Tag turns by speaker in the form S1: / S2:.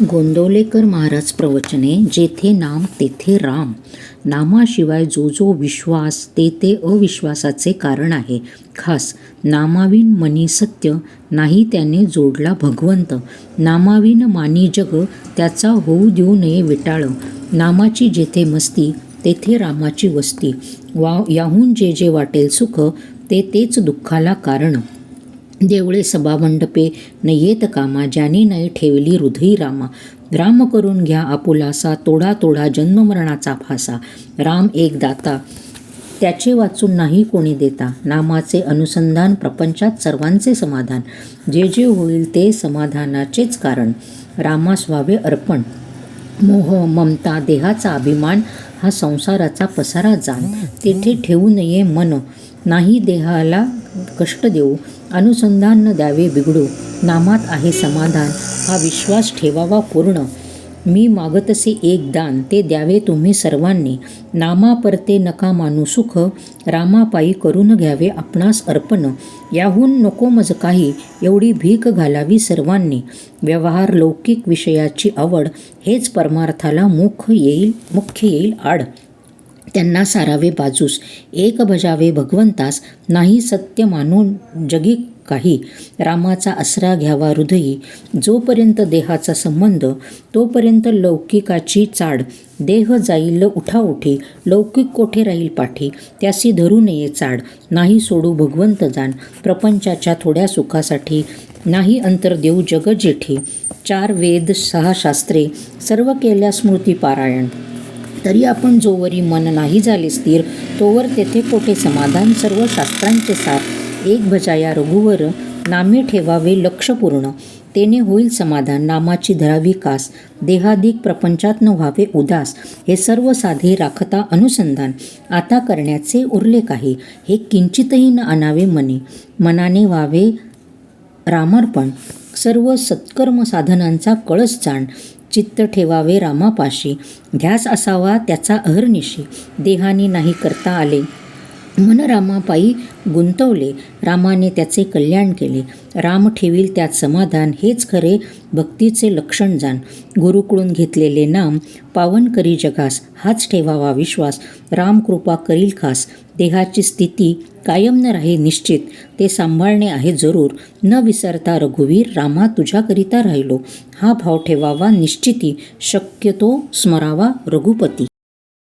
S1: गोंदवलेकर महाराज प्रवचने. जेथे नाम तेथे राम. नामाशिवाय जो जो विश्वास ते ते अविश्वासाचे कारण आहे. खास नामाविन मनी सत्य नाही त्याने जोडला भगवंत. नामाविन मानी जग त्याचा होऊ देऊ नये विटाळ. नामाची जेथे मस्ती तेथे रामाची वस्ती. याहून जे जे वाटेल सुख ते तेच दुःखाला कारण. देवळे सभामंडपे न येत कामा ज्याने नाही ठेवली हृदयी रामा. राम करून घ्या आपुलासा तोडा तोडा जन्ममरणाचा फासा. राम एक दाता त्याचे वाचून नाही कोणी देता. नामाचे अनुसंधान प्रपंचात सर्वांचे समाधान. जे जे होईल ते समाधानाचेच कारण. रामास व्हावे अर्पण. मोह ममता देहाचा अभिमान हा संसाराचा पसारा जाण. तेथे ठेवू नये मन नाही देहाला कष्ट देऊ. अनुसंधान न द्यावे बिघडू. नामात आहे समाधान हा विश्वास ठेवावा पूर्ण. मी मागतसे एक दान ते द्यावे तुम्ही सर्वांनी. नामा परते नका मानू सुख रामापायी करून घ्यावे आपणास अर्पण. याहून नको मज काही एवढी भीक घालावी सर्वांनी. व्यवहार लौकिक विषयाची आवड हेच परमार्थाला मुख्य येईल आड. त्यांना सारावे बाजूस एक भजावे भगवंतास. नाही सत्य मानून जगी काही. रामाचा आसरा घ्यावा हृदयी. जोपर्यंत देहाचा संबंध तोपर्यंत लौकिकाची चाड. देह जाईल उठाउठी लौकिक कोठे राहील पाठी. त्यासी धरू नये चाड नाही सोडू भगवंत जाण. प्रपंचाच्या थोड्या सुखासाठी नाही अंतर देऊ जग जेठी. 4 वेद 6 शास्त्रे सर्व केल्या स्मृती पारायण. तरी आपण जोवरी मन नाही झाले स्थिर तोवर तेथे कोठे समाधान. सर्व शास्त्रांचे सार एक भजाया रघुवर. नामे ठेवावे लक्ष पूर्ण तेने होईल समाधान. नामाची धरावी कास देहाधिक प्रपंचात न व्हावे उदास. हे सर्व साधे राखता अनुसंधान. आता करण्याचे उरले काही हे किंचितही न आणावे मनी. मनाने व्हावे रामार्पण. सर्व सत्कर्म साधनांचा कळस जाण. चित्त ठेवावे रामापाशी. ध्यास असावा त्याचा अहर्निशी. देहाने नाही करता आले मन रामापायी गुंतवले. रामाने त्याचे कल्याण केले. राम ठेवील त्यात समाधान हेच खरे भक्तीचे लक्षण जाण. गुरुकडून घेतलेले नाम पावन करी जगास. हाच ठेवावा विश्वास राम कृपा करील खास. देहाची स्थिती कायम न राहे निश्चित ते सांभाळणे आहे जरूर. न विसरता रघुवीर रामा तुझ्याकरिता राहिलो. हा भाव ठेवावा निश्चिती शक्यतो स्मरावा रघुपती.